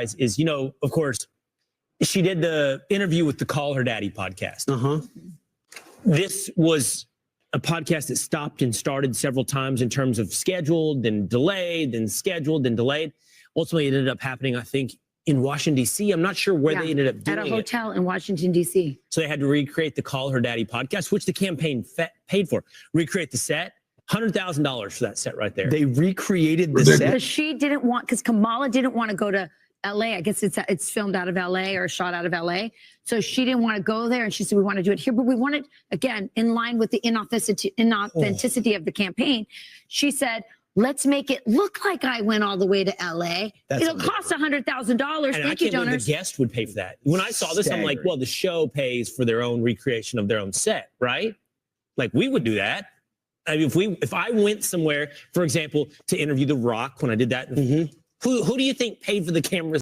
is, of course, she did the interview with the Call Her Daddy podcast. This was a podcast that stopped and started several times in terms of scheduled, then delayed, then scheduled, then delayed. Ultimately, it ended up happening, I think, in Washington, D.C. I'm not sure where they ended up doing it. At a hotel in Washington, D.C. So they had to recreate the Call Her Daddy podcast, which the campaign paid for. Recreate the set. $100,000 for that set right there. They recreated the set? Because she didn't want, because Kamala didn't want to go to LA. I guess it's filmed out of LA or shot out of LA. So she didn't want to go there. And she said, we want to do it here. But we wanted, again, in line with the inauthenticity of the campaign. She said, let's make it look like I went all the way to LA. It'll cost $100,000. Thank you, donors. The guest would pay for that. When I saw this, I'm like, well, the show pays for their own recreation of their own set, right? Like, we would do that. I mean, if I went somewhere, for example, to interview The Rock when I did that, who do you think paid for the cameras?